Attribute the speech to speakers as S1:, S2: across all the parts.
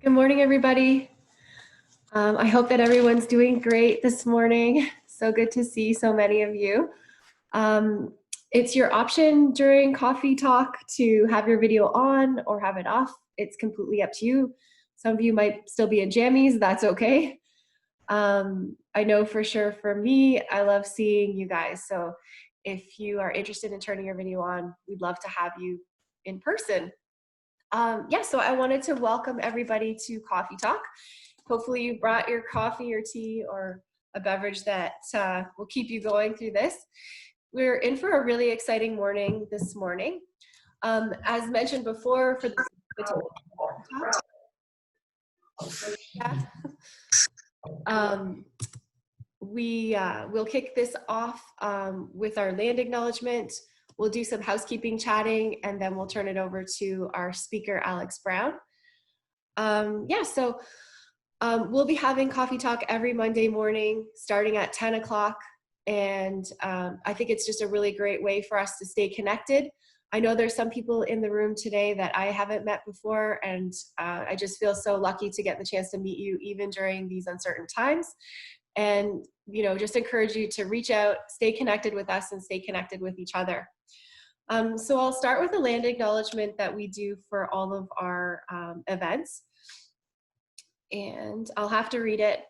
S1: Good morning, everybody. I hope that everyone's doing great this morning. So good to see so many of you. It's your option during coffee talk to have your video on or have it off. It's completely up to you. Some of you might still be in jammies, that's okay. I know for sure for me, I love seeing you guys. So if you are interested in turning your video on, we'd love to have you in person. So I wanted to welcome everybody to Coffee Talk. Hopefully you brought your coffee or tea or a beverage that will keep you going through this. We're in for a really exciting morning this morning. As mentioned before, for the we'll kick this off with our land acknowledgement. We'll do some housekeeping chatting, and then we'll turn it over to our speaker, Alex Brown. We'll be having Coffee Talk every Monday morning, starting at 10 o'clock. And I think it's just a really great way for us to stay connected. I know there's some people in the room today that I haven't met before, and I just feel so lucky to get the chance to meet you even during these uncertain times. And, just encourage you to reach out, stay connected with us, and stay connected with each other. So I'll start with a land acknowledgement that we do for all of our events. And I'll have to read it,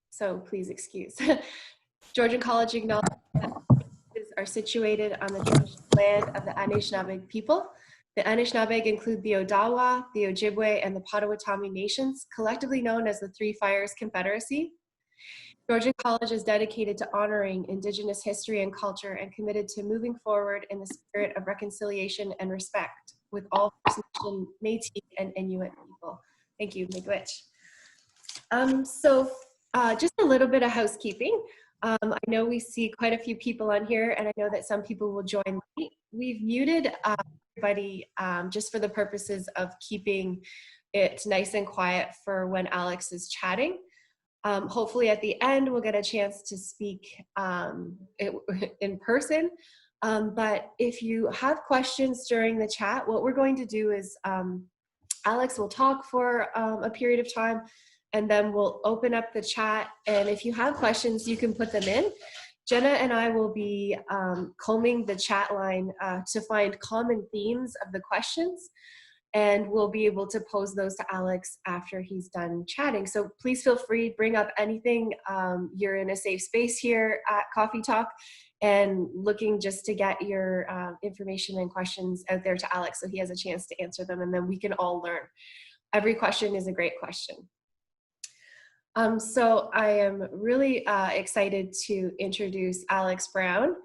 S1: so please excuse. Georgian College acknowledges that are situated on the traditional land of the Anishinaabe people. The Anishinaabe include the Odawa, the Ojibwe, and the Potawatomi nations, collectively known as the Three Fires Confederacy. Georgian College is dedicated to honoring Indigenous history and culture and committed to moving forward in the spirit of reconciliation and respect with all First Nation, Métis, and Inuit people. Thank you, Miigwech. Just a little bit of housekeeping. I know we see quite a few people on here, and I know that some people will join late. We've muted everybody just for the purposes of keeping it nice and quiet for when Alex is chatting. Hopefully at the end, we'll get a chance to speak in person. But if you have questions during the chat, what we're going to do is Alex will talk for a period of time, and then we'll open up the chat. And if you have questions, you can put them in. Jenna and I will be combing the chat line to find common themes of the questions, and we'll be able to pose those to Alex after he's done chatting. So please feel free, bring up anything. You're in a safe space here at Coffee Talk, and looking just to get your information and questions out there to Alex so he has a chance to answer them, and then we can all learn. Every question is a great question. So I am really excited to introduce Alex Brown.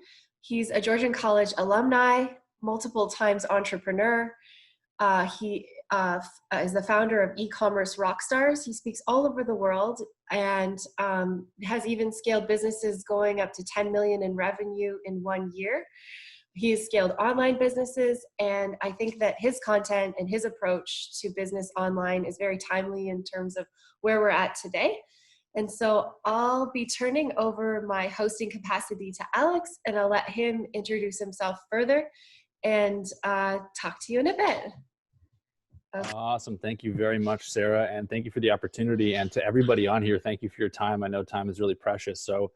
S1: He's a Georgian College alumni, multiple times entrepreneur. He is the founder of eCommerce Rockstars. He speaks all over the world and has even scaled businesses going up to 10 million in revenue in 1 year. He's scaled online businesses, and I think that his content and his approach to business online is very timely in terms of where we're at today. And so I'll be turning over my hosting capacity to Alex, and I'll let him introduce himself further and talk to you in a bit.
S2: Okay. Awesome. Thank you very much, Sarah. And thank you for the opportunity. And to everybody on here, thank you for your time. I know time is really precious. So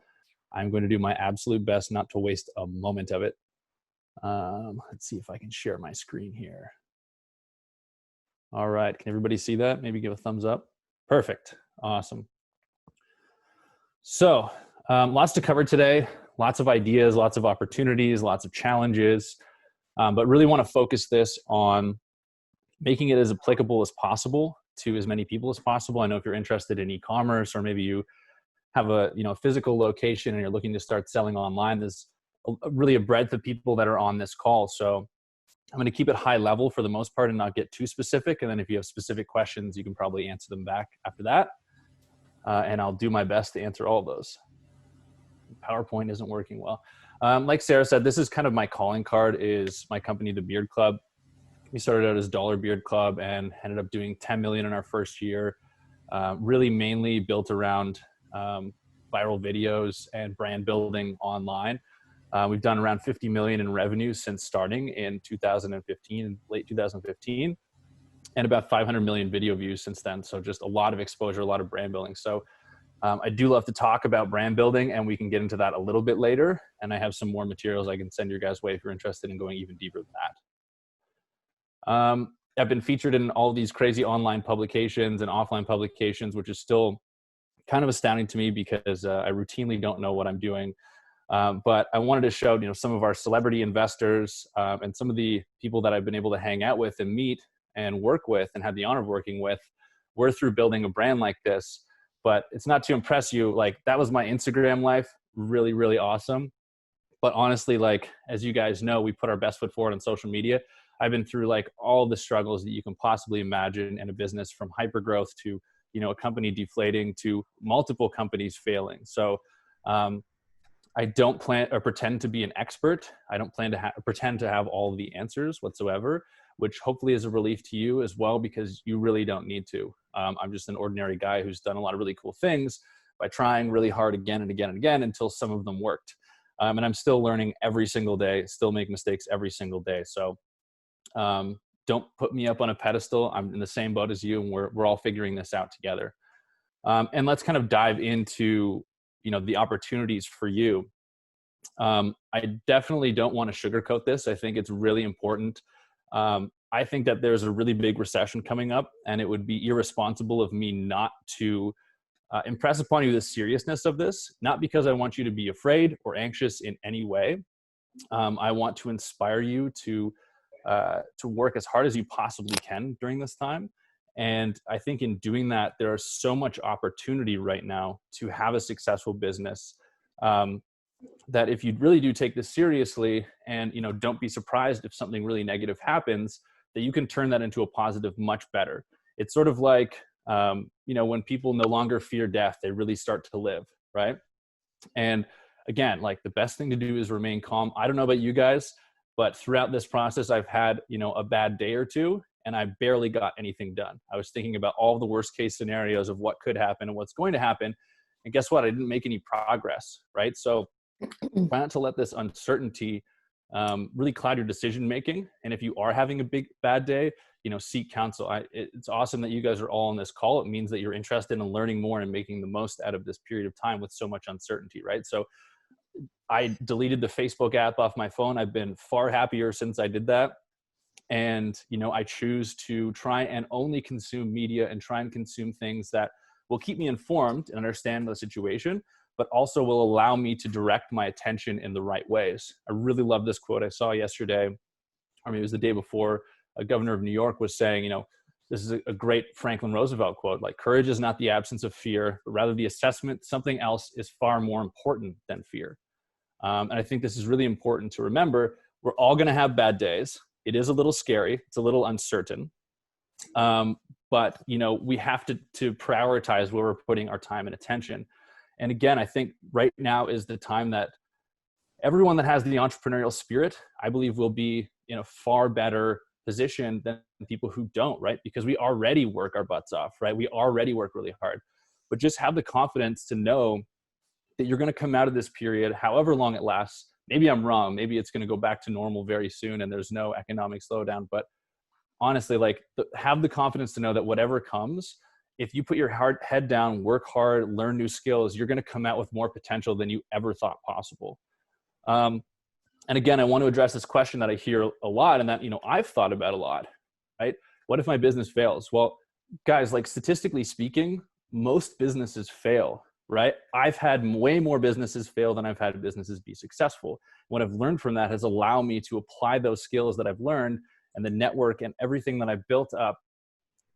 S2: I'm going to do my absolute best not to waste a moment of it. Let's see if I can share my screen here. All right. Can everybody see that? Maybe give a thumbs up. Perfect. Awesome. So lots to cover today. Lots of ideas, lots of opportunities, lots of challenges. But really want to focus this on making it as applicable as possible to as many people as possible. I know if you're interested in e-commerce, or maybe you have a physical location and you're looking to start selling online, there's really a breadth of people that are on this call. So I'm going to keep it high level for the most part and not get too specific. And then if you have specific questions, you can probably answer them back after that. And I'll do my best to answer all of those. PowerPoint isn't working well. Like Sarah said, this is kind of my calling card, is my company, The Beard Club. We started out as Dollar Beard Club and ended up doing 10 million in our first year. Really mainly built around viral videos and brand building online. We've done around 50 million in revenue since starting in 2015, late 2015, and about 500 million video views since then. So just a lot of exposure, a lot of brand building. So I do love to talk about brand building, and we can get into that a little bit later. And I have some more materials I can send your guys' way if you're interested in going even deeper than that. I've been featured in all these crazy online publications and offline publications, which is still kind of astounding to me because I routinely don't know what I'm doing. But I wanted to show, some of our celebrity investors and some of the people that I've been able to hang out with and meet and work with and had the honor of working with were through building a brand like this. But it's not to impress you. Like, that was my Instagram life. Really, really awesome. But honestly, like, as you guys know, we put our best foot forward on social media. I've been through like all the struggles that you can possibly imagine in a business, from hypergrowth to, a company deflating to multiple companies failing. So I don't plan or pretend to be an expert. I don't plan to pretend to have all the answers whatsoever, which hopefully is a relief to you as well, because you really don't need to. I'm just an ordinary guy who's done a lot of really cool things by trying really hard again and again and again until some of them worked. And I'm still learning every single day, still make mistakes every single day. So don't put me up on a pedestal. I'm in the same boat as you, and we're all figuring this out together. And let's kind of dive into, the opportunities for you. I definitely don't want to sugarcoat this. I think it's really important. I think that there's a really big recession coming up, and it would be irresponsible of me not to impress upon you the seriousness of this, not because I want you to be afraid or anxious in any way. I want to inspire you to work as hard as you possibly can during this time. And I think in doing that, there is so much opportunity right now to have a successful business, that if you really do take this seriously and, don't be surprised if something really negative happens, that you can turn that into a positive much better. It's sort of like, when people no longer fear death, they really start to live, right? And again, like, the best thing to do is remain calm. I don't know about you guys, but throughout this process, I've had, a bad day or two, and I barely got anything done. I was thinking about all the worst case scenarios of what could happen and what's going to happen. And guess what? I didn't make any progress, right? So try not to let this uncertainty really cloud your decision making. And if you are having a bad day, seek counsel. It's awesome that you guys are all on this call. It means that you're interested in learning more and making the most out of this period of time with so much uncertainty, right? So I deleted the Facebook app off my phone. I've been far happier since I did that. And, I choose to try and only consume media and try and consume things that will keep me informed and understand the situation, but also will allow me to direct my attention in the right ways. I really love this quote I saw yesterday, or maybe it was the day before. A governor of New York was saying, this is a great Franklin Roosevelt quote, like, courage is not the absence of fear, but rather the assessment something else is far more important than fear. And I think this is really important to remember. We're all going to have bad days. It is a little scary. It's a little uncertain. But, we have to prioritize where we're putting our time and attention. And again, I think right now is the time that everyone that has the entrepreneurial spirit, I believe, will be in a far better position than people who don't, right? Because we already work our butts off, right? We already work really hard. But just have the confidence to know that you're going to come out of this period, however long it lasts. Maybe I'm wrong. Maybe it's going to go back to normal very soon and there's no economic slowdown. But honestly, like, have the confidence to know that whatever comes, if you put your head down, work hard, learn new skills, you're going to come out with more potential than you ever thought possible. And again, I want to address this question that I hear a lot, and that, I've thought about a lot, right? What if my business fails? Well, guys, like, statistically speaking, most businesses fail, right? I've had way more businesses fail than I've had businesses be successful. What I've learned from that has allowed me to apply those skills that I've learned and the network and everything that I've built up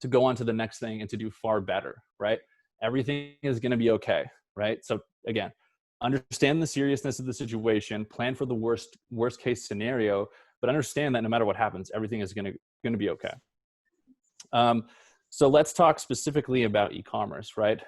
S2: to go on to the next thing and to do far better, right? Everything is going to be okay, right? So again, understand the seriousness of the situation, plan for the worst case scenario, but understand that no matter what happens, everything is going to be okay. So let's talk specifically about e-commerce, right?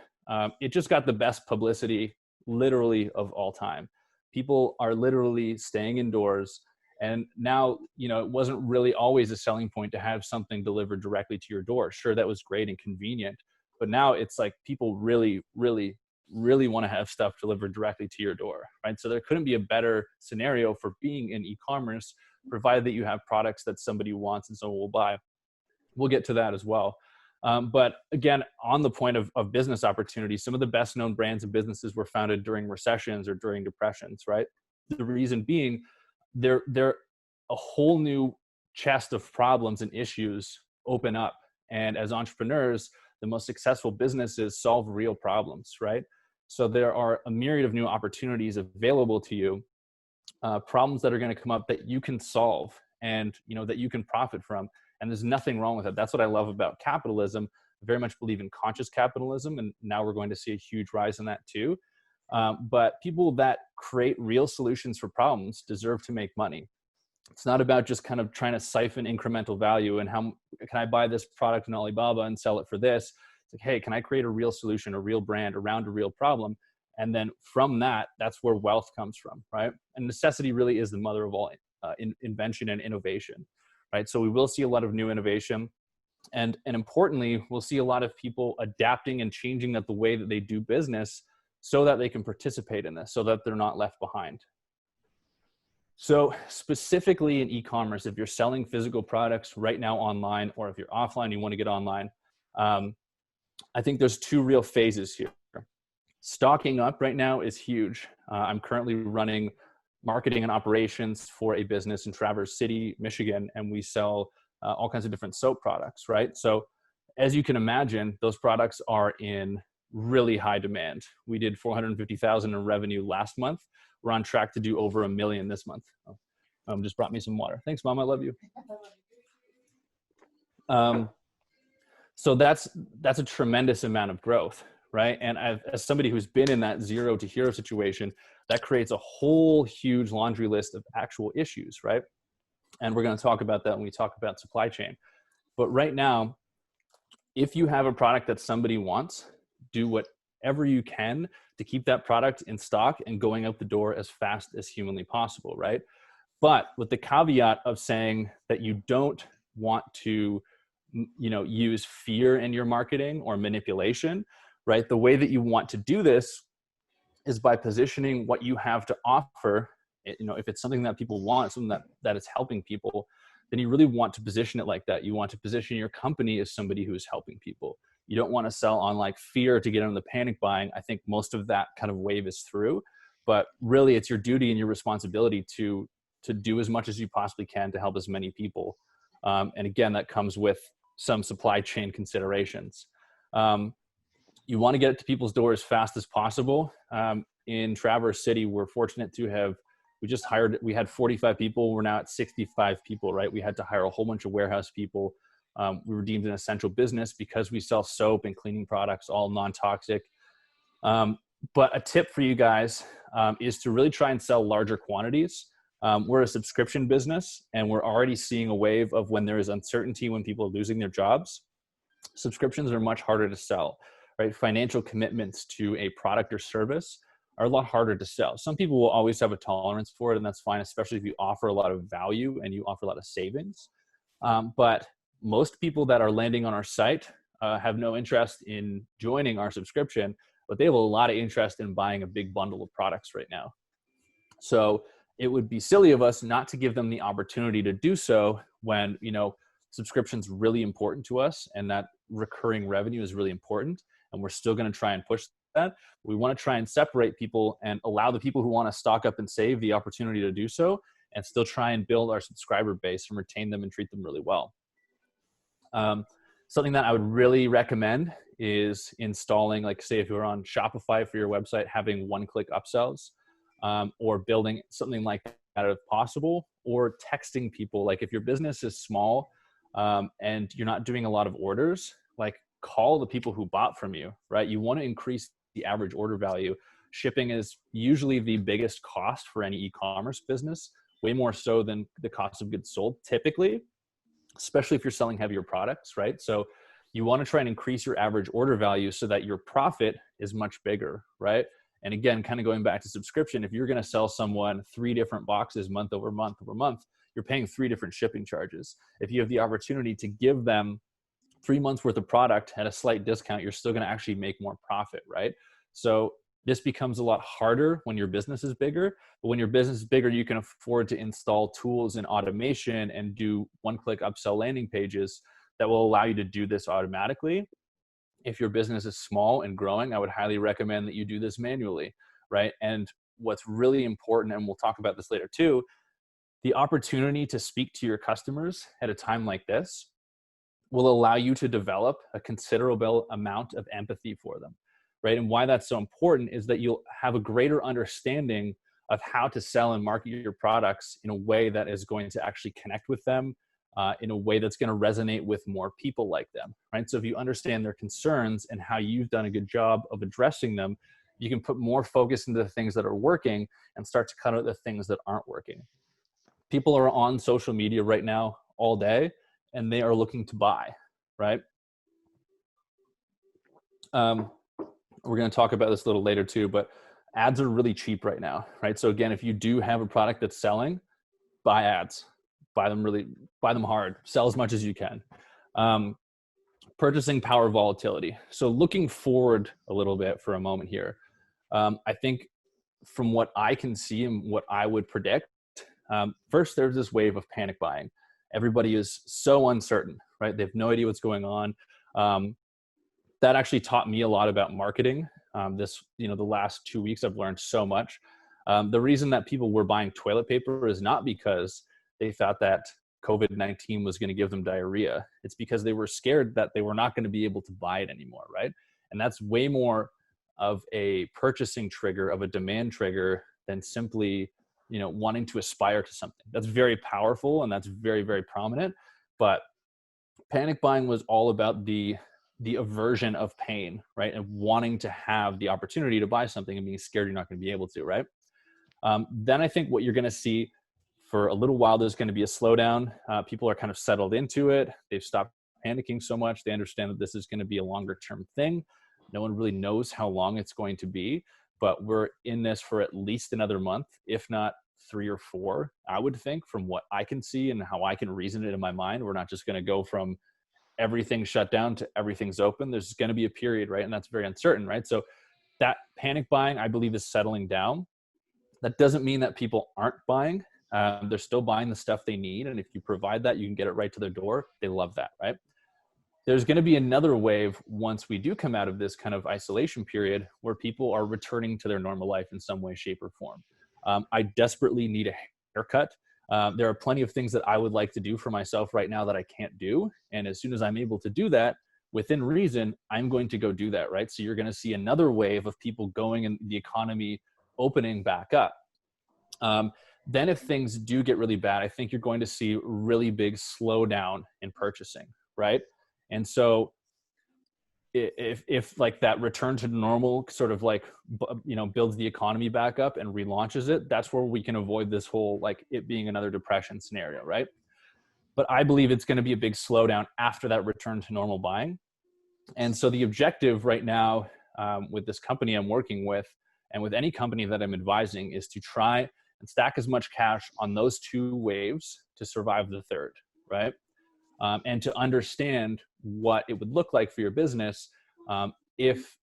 S2: It just got the best publicity literally of all time. People are literally staying indoors. And now, it wasn't really always a selling point to have something delivered directly to your door. Sure, that was great and convenient, but now it's like people really, really, really want to have stuff delivered directly to your door, right? So there couldn't be a better scenario for being in e-commerce, provided that you have products that somebody wants and someone will buy. We'll get to that as well. But again, on the point of business opportunities, some of the best known brands and businesses were founded during recessions or during depressions, right? The reason being, they're a whole new chest of problems and issues open up. And as entrepreneurs, the most successful businesses solve real problems, right? So there are a myriad of new opportunities available to you, problems that are going to come up that you can solve and that you can profit from. And there's nothing wrong with it. That's what I love about capitalism. I very much believe in conscious capitalism, and now we're going to see a huge rise in that too. But people that create real solutions for problems deserve to make money. It's not about just kind of trying to siphon incremental value and how can I buy this product in Alibaba and sell it for this. It's like, hey, can I create a real solution, a real brand around a real problem? And then from that, that's where wealth comes from, right? And necessity really is the mother of all invention and innovation, right? So we will see a lot of new innovation. And importantly, we'll see a lot of people adapting and changing the way that they do business so that they can participate in this, so that they're not left behind. So specifically in e-commerce, if you're selling physical products right now online, or if you're offline, you want to get online, I think there's two real phases here. Stocking up right now is huge. I'm currently running marketing and operations for a business in Traverse City, Michigan, and we sell all kinds of different soap products, right? So as you can imagine, those products are in really high demand. We did 450,000 in revenue last month. We're on track to do over $1 million this month. Just brought me some water. Thanks, Mom. I love you. So that's a tremendous amount of growth, right? And as somebody who's been in that zero to hero situation, that creates a whole huge laundry list of actual issues, right? And we're going to talk about that when we talk about supply chain. But right now, if you have a product that somebody wants, do whatever you can to keep that product in stock and going out the door as fast as humanly possible, right? But with the caveat of saying that you don't want to, use fear in your marketing or manipulation, right? The way that you want to do this is by positioning what you have to offer. If it's something that people want, something that is helping people, then you really want to position it like that. You want to position your company as somebody who is helping people. You don't want to sell on like fear to get on the panic buying. I think most of that kind of wave is through, but really it's your duty and your responsibility to do as much as you possibly can to help as many people. And again, that comes with some supply chain considerations. You want to get it to people's doors as fast as possible. In Traverse City, we're fortunate to have, we had 45 people. We're now at 65 people, right? We had to hire a whole bunch of warehouse people. We were deemed an essential business because we sell soap and cleaning products, all non-toxic. But a tip for you guys is to really try and sell larger quantities. We're a subscription business, and we're already seeing a wave of when there is uncertainty, when people are losing their jobs. Subscriptions are much harder to sell, right? Financial commitments to a product or service are a lot harder to sell. Some people will always have a tolerance for it, and that's fine, especially if you offer a lot of value and you offer a lot of savings. But most people that are landing on our site have no interest in joining our subscription, but they have a lot of interest in buying a big bundle of products right now. So it would be silly of us not to give them the opportunity to do so when, subscription's really important to us and that recurring revenue is really important. And we're still going to try and push that. We want to try and separate people and allow the people who want to stock up and save the opportunity to do so, and still try and build our subscriber base and retain them and treat them really well. Something that I would really recommend is installing, like say if you're on Shopify for your website, having one-click upsells, or building something like that if possible, or texting people. Like if your business is small and you're not doing a lot of orders, like call the people who bought from you, right? You want to increase the average order value. Shipping is usually the biggest cost for any e-commerce business, way more so than the cost of goods sold typically, especially if you're selling heavier products, right? So you want to try and increase your average order value so that your profit is much bigger, right? And again, kind of going back to subscription, if you're going to sell someone 3 different boxes month over month over month, you're paying 3 different shipping charges. If you have the opportunity to give them 3 months worth of product at a slight discount, you're still going to actually make more profit, right? So this becomes a lot harder when your business is bigger, but when your business is bigger, you can afford to install tools and automation and do one-click upsell landing pages that will allow you to do this automatically. If your business is small and growing, I would highly recommend that you do this manually, right? And what's really important, and we'll talk about this later too, the opportunity to speak to your customers at a time like this will allow you to develop a considerable amount of empathy for them, right? And why that's so important is that you'll have a greater understanding of how to sell and market your products in a way that is going to actually connect with them, in a way that's going to resonate with more people like them, right? So if you understand their concerns and how you've done a good job of addressing them, you can put more focus into the things that are working and start to cut out the things that aren't working. People are on social media right now all day, and they are looking to buy, right? We're going to talk about this a little later too, but ads are really cheap right now, right? So again, if you do have a product that's selling, buy ads, buy them hard, sell as much as you can. Purchasing power volatility. So looking forward a little bit for a moment here, I think from what I can see and what I would predict, first, there's this wave of panic buying. Everybody is so uncertain, right? They have no idea what's going on. That actually taught me a lot about marketing. The last 2 weeks, I've learned so much. The reason that people were buying toilet paper is not because they thought that COVID-19 was going to give them diarrhea. It's because they were scared that they were not going to be able to buy it anymore, right? And that's way more of a purchasing trigger, of a demand trigger, than simply wanting to aspire to something. That's very powerful and that's very, very prominent. But panic buying was all about the aversion of pain, right? And wanting to have the opportunity to buy something and being scared you're not going to be able to, right? Then I think what you're going to see for a little while, there's going to be a slowdown. People are kind of settled into it. They've stopped panicking so much. They understand that this is going to be a longer term thing. No one really knows how long it's going to be, but we're in this for at least another month, if not 3 or 4, I would think, from what I can see and how I can reason it in my mind. We're not just going to go from everything's shut down to everything's open. There's going to be a period, right? And that's very uncertain, right? So that panic buying, I believe, is settling down. That doesn't mean that people aren't buying. They're still buying the stuff they need. And if you provide that, you can get it right to their door. They love that, right? There's going to be another wave once we do come out of this kind of isolation period where people are returning to their normal life in some way, shape, or form. I desperately need a haircut. There are plenty of things that I would like to do for myself right now that I can't do. And as soon as I'm able to do that, within reason, I'm going to go do that, right? So you're going to see another wave of people going and the economy opening back up. Then if things do get really bad, I think you're going to see really big slowdown in purchasing, right? And so if like that return to normal sort of like, builds the economy back up and relaunches it, that's where we can avoid this whole, like it being another depression scenario, right? But I believe it's going to be a big slowdown after that return to normal buying. And so the objective right now, with this company I'm working with and with any company that I'm advising, is to try and stack as much cash on those 2 waves to survive the third, right? And to understand what it would look like for your business if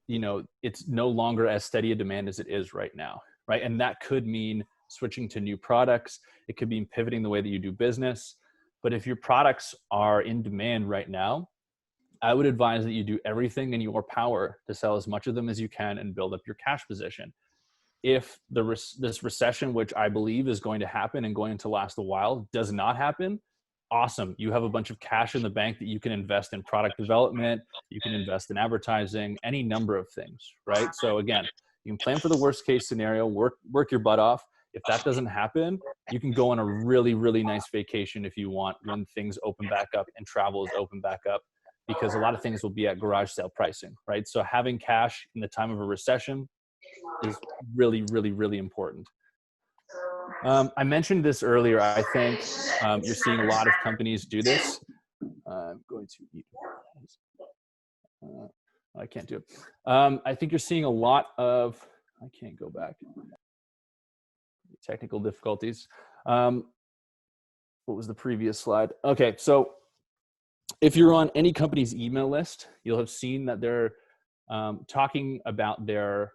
S2: it's no longer as steady a demand as it is right now, right? And that could mean switching to new products. It could mean pivoting the way that you do business. But if your products are in demand right now, I would advise that you do everything in your power to sell as much of them as you can and build up your cash position. If this recession, which I believe is going to happen and going to last a while, does not happen, awesome. You have a bunch of cash in the bank that you can invest in product development. You can invest in advertising, any number of things, right? So again, you can plan for the worst case scenario, work your butt off. If that doesn't happen, you can go on a really, really nice vacation if you want when things open back up and travel is open back up, because a lot of things will be at garage sale pricing, right? So having cash in the time of a recession is really, really, really important. I mentioned this earlier. I think you're seeing a lot of companies do this. I'm going to eat. I can't do it. I think you're seeing a lot of I can't go back. Technical difficulties. What was the previous slide? Okay, so if you're on any company's email list, you'll have seen that they're talking about their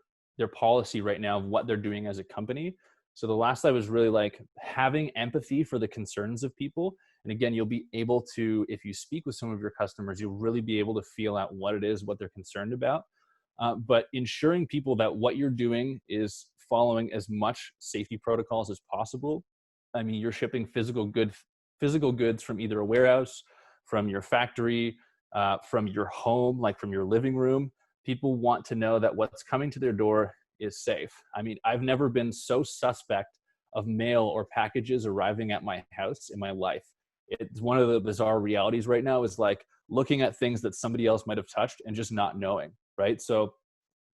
S2: policy right now of what they're doing as a company. So the last slide was really like having empathy for the concerns of people. And again, you'll be able to, if you speak with some of your customers, you'll really be able to feel out what it is, what they're concerned about. But ensuring people that what you're doing is following as much safety protocols as possible. I mean, you're shipping physical goods from either a warehouse, from your factory, from your home, like from your living room. People want to know that what's coming to their door is safe. I mean, I've never been so suspect of mail or packages arriving at my house in my life. It's one of the bizarre realities right now is like looking at things that somebody else might have touched and just not knowing, right? So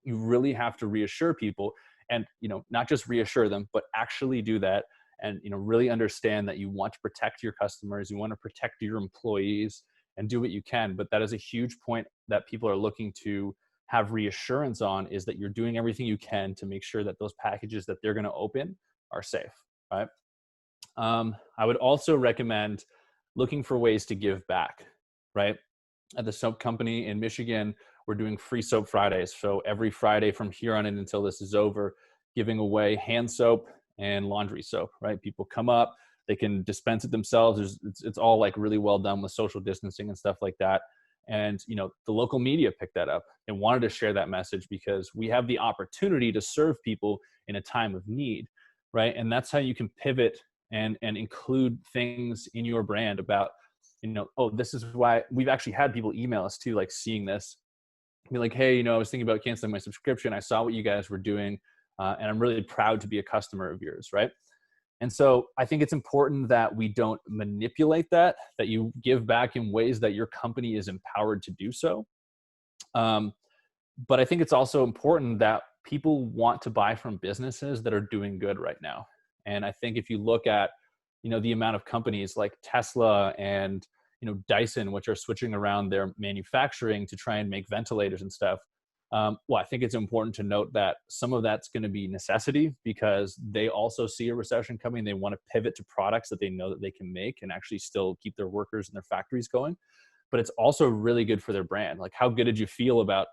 S2: you really have to reassure people and, not just reassure them, but actually do that. And, really understand that you want to protect your customers, you want to protect your employees and do what you can. But that is a huge point that people are looking to have reassurance on, is that you're doing everything you can to make sure that those packages that they're going to open are safe, right? I would also recommend looking for ways to give back, right? At the soap company in Michigan, we're doing free soap Fridays. So every Friday from here on in until this is over, giving away hand soap and laundry soap, right? People come up, they can dispense it themselves. It's all like really well done with social distancing and stuff like that. And, the local media picked that up and wanted to share that message because we have the opportunity to serve people in a time of need, right? And that's how you can pivot and include things in your brand about, oh, this is why. We've actually had people email us too, like seeing this, be like, hey, I was thinking about canceling my subscription. I saw what you guys were doing. And I'm really proud to be a customer of yours, right? And so I think it's important that we don't manipulate that you give back in ways that your company is empowered to do so. But I think it's also important that people want to buy from businesses that are doing good right now. And I think if you look at, the amount of companies like Tesla and, Dyson, which are switching around their manufacturing to try and make ventilators and stuff. I think it's important to note that some of that's going to be necessity because they also see a recession coming. They want to pivot to products that they know that they can make and actually still keep their workers and their factories going. But it's also really good for their brand. Like, how good did you feel about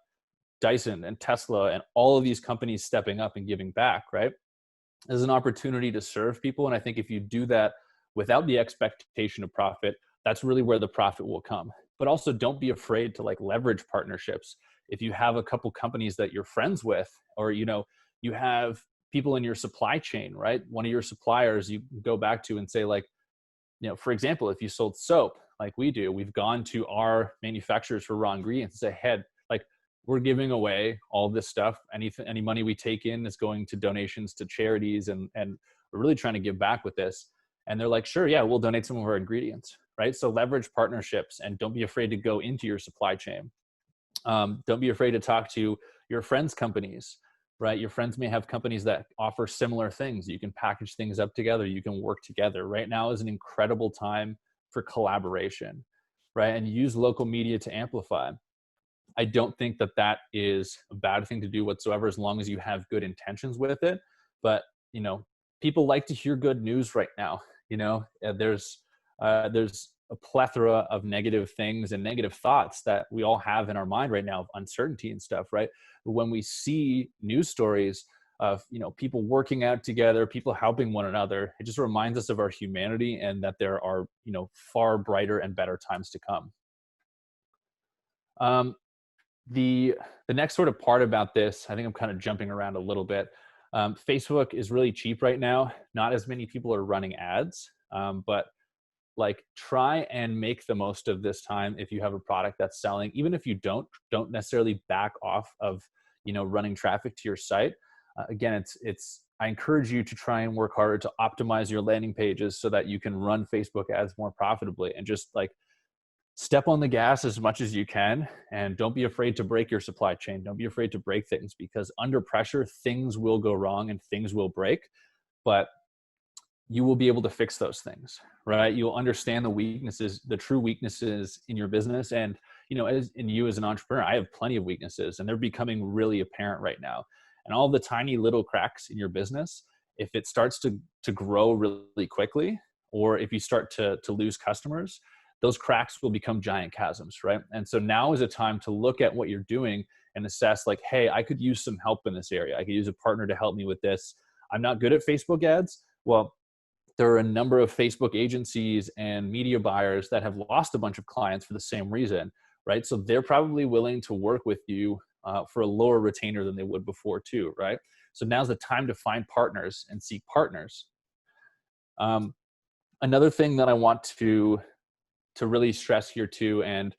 S2: Dyson and Tesla and all of these companies stepping up and giving back, right? There's an opportunity to serve people. And I think if you do that without the expectation of profit, that's really where the profit will come. But also don't be afraid to like leverage partnerships. If you have a couple companies that you're friends with, or, you have people in your supply chain, right? One of your suppliers you go back to and say like, for example, if you sold soap like we do, we've gone to our manufacturers for raw ingredients and say, hey, like we're giving away all this stuff. Any money we take in is going to donations to charities and we're really trying to give back with this. And they're like, sure, yeah, we'll donate some of our ingredients, right? So leverage partnerships and don't be afraid to go into your supply chain. Don't be afraid to talk to your friends' companies, right? Your friends may have companies that offer similar things. You can package things up together. You can work together. Right now is an incredible time for collaboration, right? And use local media to amplify. I don't think that is a bad thing to do whatsoever, as long as you have good intentions with it. But, people like to hear good news right now. There's a plethora of negative things and negative thoughts that we all have in our mind right now of uncertainty and stuff, right? But when we see news stories of, people working out together, people helping one another, it just reminds us of our humanity and that there are, far brighter and better times to come. The next sort of part about this, I think I'm kind of jumping around a little bit. Facebook is really cheap right now. Not as many people are running ads, but like try and make the most of this time. If you have a product that's selling, even if you don't necessarily back off of, running traffic to your site. Again, I encourage you to try and work harder to optimize your landing pages so that you can run Facebook ads more profitably, and just like step on the gas as much as you can. And don't be afraid to break your supply chain. Don't be afraid to break things, because under pressure, things will go wrong and things will break, but you will be able to fix those things, right? You'll understand the true weaknesses in your business. And, as an entrepreneur, I have plenty of weaknesses and they're becoming really apparent right now. And all the tiny little cracks in your business, if it starts to grow really quickly, or if you start to lose customers, those cracks will become giant chasms, right? And so now is a time to look at what you're doing and assess like, hey, I could use some help in this area. I could use a partner to help me with this. I'm not good at Facebook ads. Well, there are a number of Facebook agencies and media buyers that have lost a bunch of clients for the same reason, right? So they're probably willing to work with you for a lower retainer than they would before too, right? So now's the time to find partners and seek partners. Another thing that I want to really stress here too, and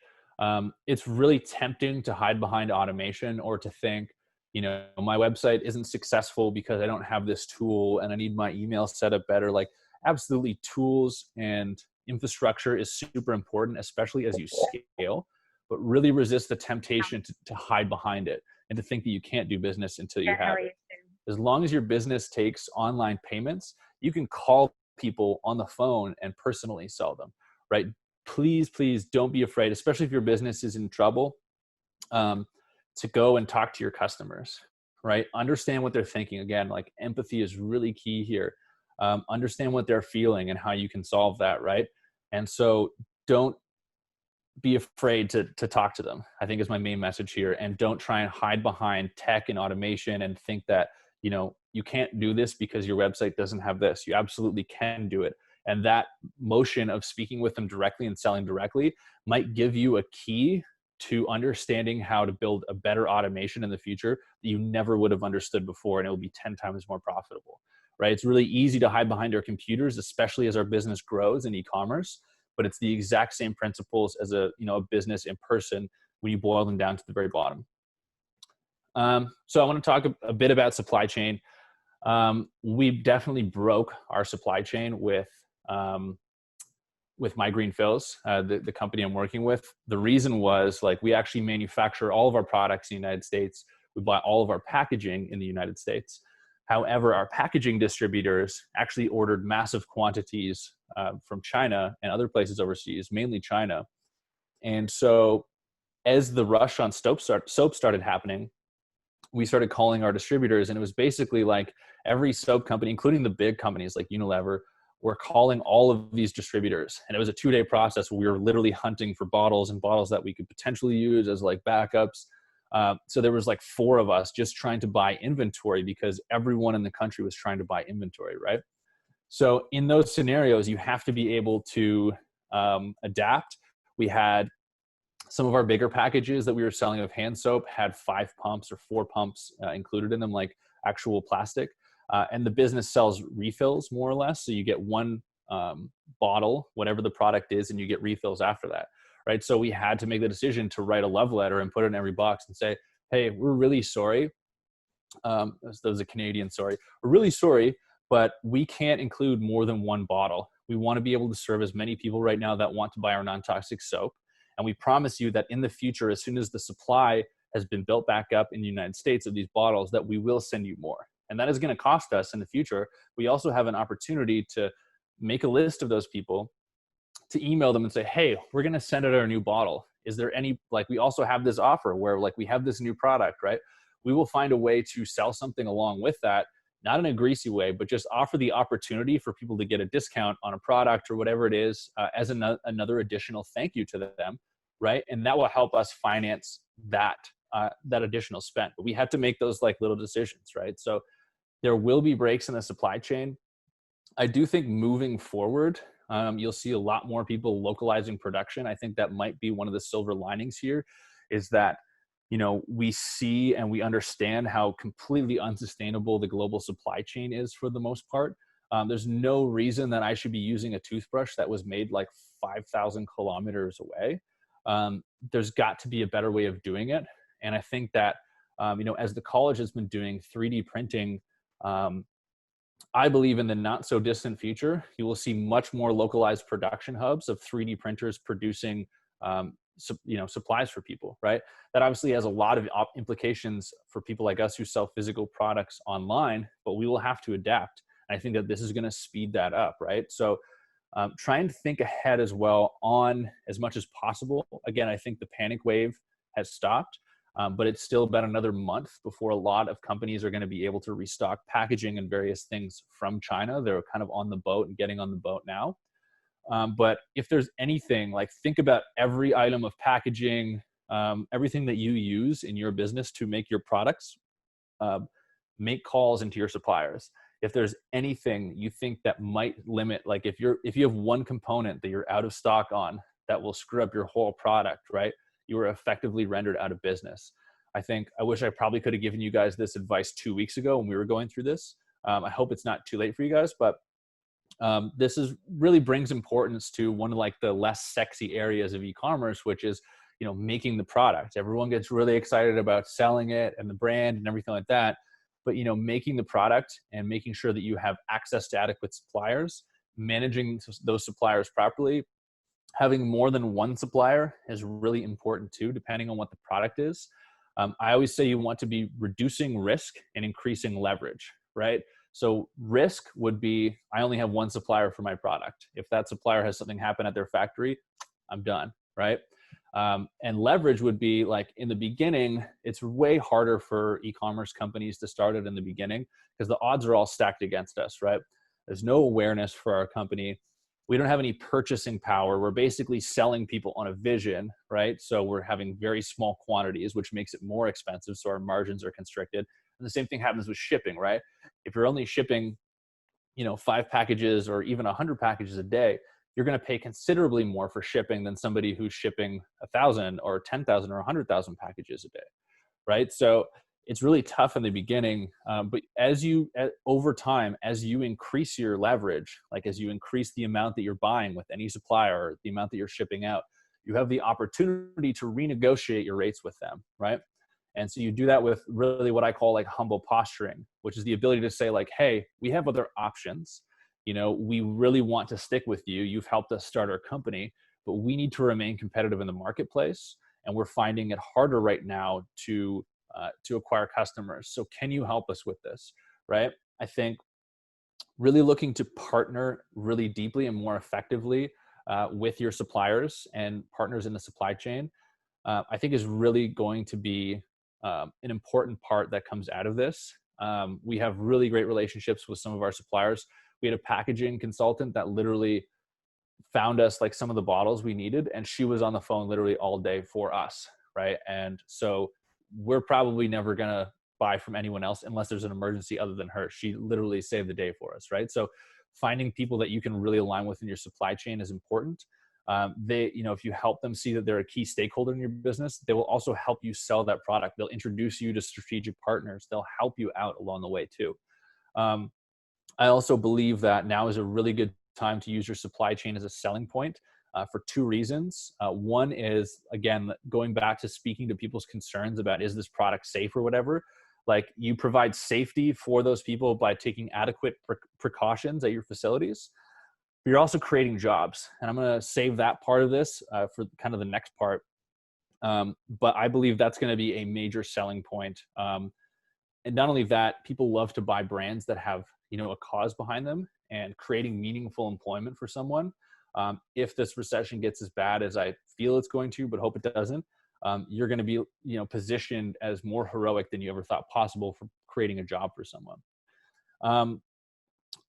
S2: it's really tempting to hide behind automation or to think, my website isn't successful because I don't have this tool and I need my email set up better. Like, absolutely, tools and infrastructure is super important, especially as you scale, but really resist the temptation to hide behind it and to think that you can't do business until you have it. As long as your business takes online payments, you can call people on the phone and personally sell them, right? Please, please don't be afraid, especially if your business is in trouble, to go and talk to your customers, right? Understand what they're thinking. Again, like, empathy is really key here. Understand what they're feeling and how you can solve that, right? And so don't be afraid to talk to them, I think, is my main message here. And don't try and hide behind tech and automation and think that, you can't do this because your website doesn't have this. You absolutely can do it. And that motion of speaking with them directly and selling directly might give you a key to understanding how to build a better automation in the future that you never would have understood before. And it will be 10 times more profitable, right? It's really easy to hide behind our computers, especially as our business grows in e-commerce, but it's the exact same principles as a business in person when you boil them down to the very bottom. So I want to talk a bit about supply chain. We definitely broke our supply chain with My Green Fills, the company I'm working with. The reason was, like, we actually manufacture all of our products in the United States. We buy all of our packaging in the United States. However, our packaging distributors actually ordered massive quantities from China and other places overseas, mainly China. And so as the rush on soap started happening, we started calling our distributors, and it was basically like every soap company, including the big companies like Unilever, were calling all of these distributors. And it was a 2-day process where we were literally hunting for bottles and bottles that we could potentially use as like backups. So there was like 4 of us just trying to buy inventory because everyone in the country was trying to buy inventory, right? So in those scenarios, you have to be able to adapt. We had some of our bigger packages that we were selling of hand soap had 5 pumps or 4 pumps included in them, like actual plastic. And the business sells refills, more or less. So you get one bottle, whatever the product is, and you get refills after that, right? So we had to make the decision to write a love letter and put it in every box and say, hey, we're really sorry. That was a Canadian sorry. We're really sorry, but we can't include more than 1 bottle. We want to be able to serve as many people right now that want to buy our non-toxic soap. And we promise you that in the future, as soon as the supply has been built back up in the United States of these bottles, that we will send you more. And that is going to cost us in the future. We also have an opportunity to make a list of those people, to email them and say, hey, we're going to send out our new bottle. Is there any, like, we also have this offer where, like, we have this new product, right? We will find a way to sell something along with that, not in a greasy way, but just offer the opportunity for people to get a discount on a product or whatever it is as another additional thank you to them, right? And that will help us finance that additional spend. But we had to make those like little decisions, right? So there will be breaks in the supply chain. I do think moving forward, you'll see a lot more people localizing production. I think that might be one of the silver linings here, is that we see and we understand how completely unsustainable the global supply chain is for the most part. There's no reason that I should be using a toothbrush that was made like 5,000 kilometers away. There's got to be a better way of doing it. And I think that, as the college has been doing 3D printing, I believe in the not so distant future, you will see much more localized production hubs of 3D printers producing supplies for people, right? That obviously has a lot of implications for people like us who sell physical products online, but we will have to adapt. And I think that this is going to speed that up, right? So trying to think ahead as well on as much as possible. Again, I think the panic wave has stopped. But it's still about another month before a lot of companies are going to be able to restock packaging and various things from China. They're kind of on the boat and getting on the boat now. But if there's anything, like think about every item of packaging, everything that you use in your business to make your products, make calls into your suppliers. If there's anything you think that might limit, like if you have one component that you're out of stock on that will screw up your whole product, right? You are effectively rendered out of business. I wish I probably could have given you guys this advice 2 weeks ago when we were going through this. I hope it's not too late for you guys, but this is really brings importance to one of like the less sexy areas of e-commerce, which is, making the product. Everyone gets really excited about selling it and the brand and everything like that. But, making the product and making sure that you have access to adequate suppliers, managing those suppliers properly, having more than one supplier is really important too, depending on what the product is. I always say you want to be reducing risk and increasing leverage, right? So risk would be, I only have one supplier for my product. If that supplier has something happen at their factory, I'm done, right? And leverage would be like in the beginning, it's way harder for e-commerce companies to start it in the beginning because the odds are all stacked against us, right? There's no awareness for our company. We don't have any purchasing power. We're basically selling people on a vision, right? So we're having very small quantities, which makes it more expensive. So our margins are constricted. And the same thing happens with shipping, right? If you're only shipping, 5 packages or even 100 packages a day, you're going to pay considerably more for shipping than somebody who's shipping 1,000 or 10,000 or 100,000 packages a day, right? So it's really tough in the beginning, but over time, as you increase your leverage, like as you increase the amount that you're buying with any supplier, or the amount that you're shipping out, you have the opportunity to renegotiate your rates with them, right? And so you do that with really what I call like humble posturing, which is the ability to say like, hey, we have other options. We really want to stick with you. You've helped us start our company, but we need to remain competitive in the marketplace. And we're finding it harder right now to acquire customers. So can you help us with this, right? I think really looking to partner really deeply and more effectively with your suppliers and partners in the supply chain, I think is really going to be an important part that comes out of this. We have really great relationships with some of our suppliers. We had a packaging consultant that literally found us like some of the bottles we needed, and she was on the phone literally all day for us, right? And so we're probably never going to buy from anyone else unless there's an emergency other than her. She literally saved the day for us, right? So finding people that you can really align with in your supply chain is important. If you help them see that they're a key stakeholder in your business, they will also help you sell that product. They'll introduce you to strategic partners. They'll help you out along the way too. I also believe that now is a really good time to use your supply chain as a selling point for 2 reasons. One is, again, going back to speaking to people's concerns about, is this product safe or whatever? Like, you provide safety for those people by taking adequate precautions at your facilities. But you're also creating jobs. And I'm going to save that part of this for kind of the next part. But I believe that's going to be a major selling point. And not only that, people love to buy brands that have, a cause behind them, and creating meaningful employment for someone. If this recession gets as bad as I feel it's going to, but hope it doesn't, you're going to be, positioned as more heroic than you ever thought possible for creating a job for someone.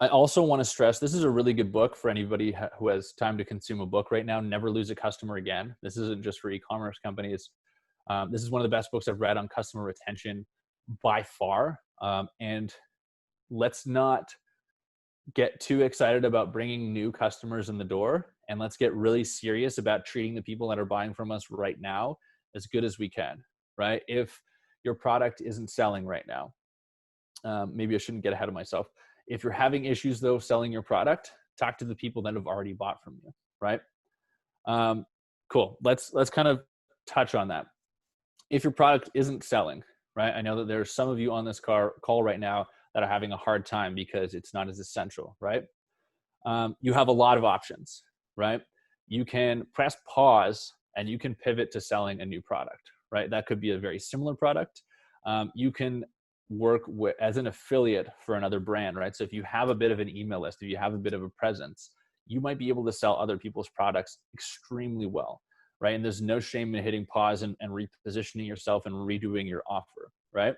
S2: I also want to stress, this is a really good book for anybody who has time to consume a book right now. Never Lose a Customer Again. This isn't just for e-commerce companies. This is one of the best books I've read on customer retention by far. And let's not get too excited about bringing new customers in the door, and let's get really serious about treating the people that are buying from us right now as good as we can, right? If your product isn't selling right now, maybe I shouldn't get ahead of myself. If you're having issues though selling your product, talk to the people that have already bought from you, right? Cool. Let's kind of touch on that. If your product isn't selling, right? I know that there's some of you on this call right now that are having a hard time because it's not as essential, right? You have a lot of options, right? You can press pause and you can pivot to selling a new product, right? That could be a very similar product. You can work as an affiliate for another brand, right? So if you have a bit of an email list, if you have a bit of a presence, you might be able to sell other people's products extremely well. right? And there's no shame in hitting pause and repositioning yourself and redoing your offer, right?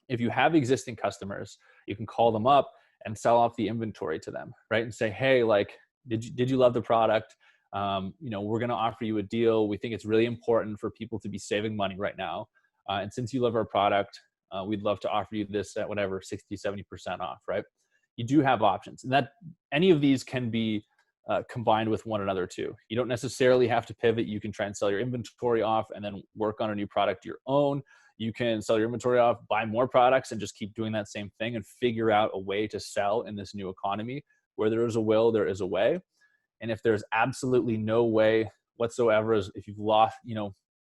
S2: If you have existing customers, you can call them up and sell off the inventory to them, right? And say, hey, like, did you love the product? We're going to offer you a deal. We think it's really important for people to be saving money right now. And since you love our product, we'd love to offer you this at whatever, 60, 70% off, right? You do have options. And that any of these can be combined with one another too. You don't necessarily have to pivot. You can try and sell your inventory off and then work on a new product your own. You can sell your inventory off, buy more products, and just keep doing that same thing and figure out a way to sell in this new economy. Where there is a will, there is a way. And if there's absolutely no way whatsoever, if you've lost,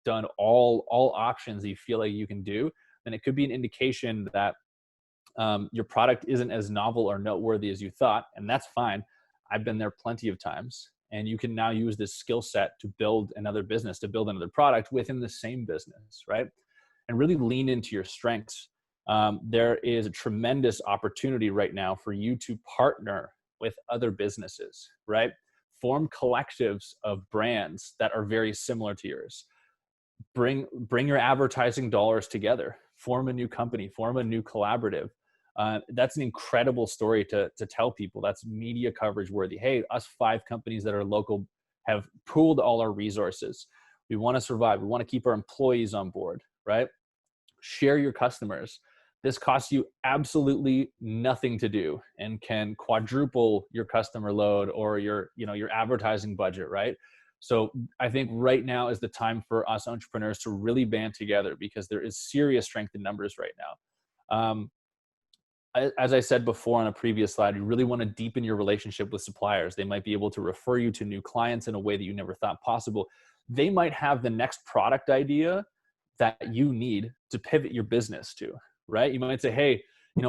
S2: done all options that you feel like you can do, then it could be an indication that your product isn't as novel or noteworthy as you thought. And that's fine. I've been there plenty of times. And you can now use this skill set to build another business, to build another product within the same business, right? And really lean into your strengths. There is a tremendous opportunity right now for you to partner with other businesses, right? Form collectives of brands that are very similar to yours. Bring your advertising dollars together. Form a new company. Form a new collaborative. That's an incredible story to tell people. That's media coverage worthy. Hey, us 5 companies that are local have pooled all our resources. We want to survive. We want to keep our employees on board, right? Share your customers. This costs you absolutely nothing to do and can quadruple your customer load or your advertising budget, right? So I think right now is the time for us entrepreneurs to really band together because there is serious strength in numbers right now. As I said before on a previous slide, you really want to deepen your relationship with suppliers. They might be able to refer you to new clients in a way that you never thought possible. They might have the next product idea that you need to pivot your business to, right? You might say, hey,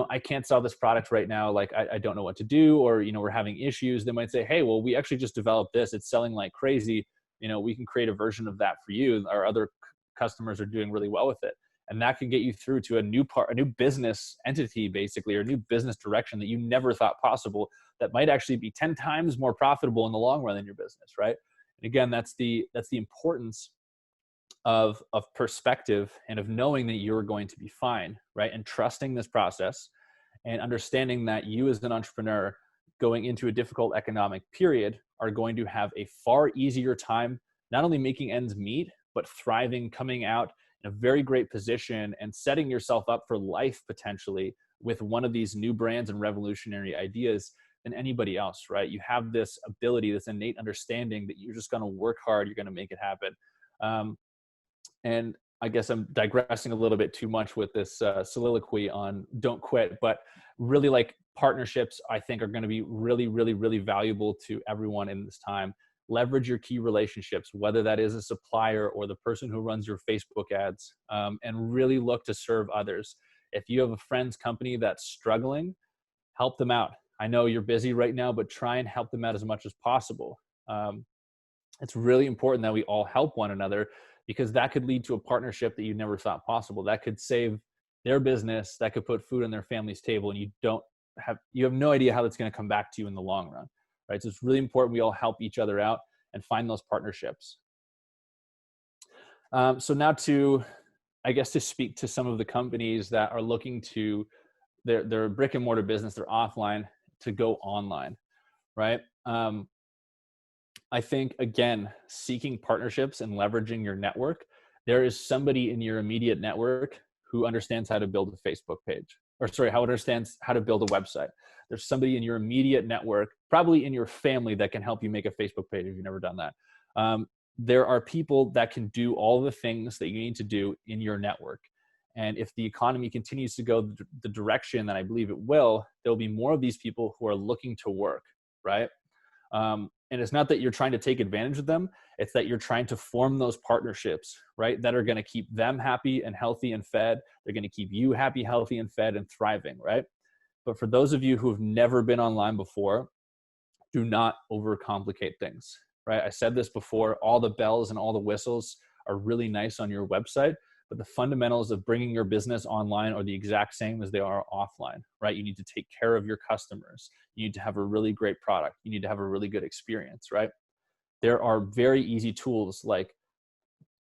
S2: I can't sell this product right now. Like, I don't know what to do, or, we're having issues. They might say, hey, well, we actually just developed this. It's selling like crazy. We can create a version of that for you. Our other customers are doing really well with it. And that can get you through to a new business entity, basically, or a new business direction that you never thought possible that might actually be 10 times more profitable in the long run than your business, right? And again, that's the importance of perspective and of knowing that you're going to be fine, right? And trusting this process and understanding that you as an entrepreneur going into a difficult economic period are going to have a far easier time, not only making ends meet, but thriving, coming out in a very great position and setting yourself up for life potentially with one of these new brands and revolutionary ideas than anybody else, right? You have this ability, this innate understanding that you're just going to work hard, you're going to make it happen. And I guess I'm digressing a little bit too much with this soliloquy on don't quit, but really like partnerships, I think are going to be really, really, really valuable to everyone in this time. Leverage your key relationships, whether that is a supplier or the person who runs your Facebook ads, and really look to serve others. If you have a friend's company that's struggling, help them out. I know you're busy right now, but try and help them out as much as possible. It's really important that we all help one another because that could lead to a partnership that you never thought possible. That could save their business, that could put food on their family's table, and you have no idea how that's going to come back to you in the long run, right? So it's really important we all help each other out and find those partnerships. So now to speak to some of the companies that are looking to their brick and mortar business, their offline, to go online, right? I think, again, seeking partnerships and leveraging your network. There is somebody in your immediate network who understands how to build a Facebook page, understands how to build a website. There's somebody in your immediate network, probably in your family, that can help you make a Facebook page if you've never done that. There are people that can do all the things that you need to do in your network. And if the economy continues to go the direction that I believe it will, there'll be more of these people who are looking to work, right? And it's not that you're trying to take advantage of them. It's that you're trying to form those partnerships, right? That are going to keep them happy and healthy and fed. They're going to keep you happy, healthy, and fed and thriving, right? But for those of you who have never been online before, do not overcomplicate things, right? I said this before, all the bells and all the whistles are really nice on your website, but the fundamentals of bringing your business online are the exact same as they are offline, right? You need to take care of your customers. You need to have a really great product. You need to have a really good experience, right? there are very easy tools. Like,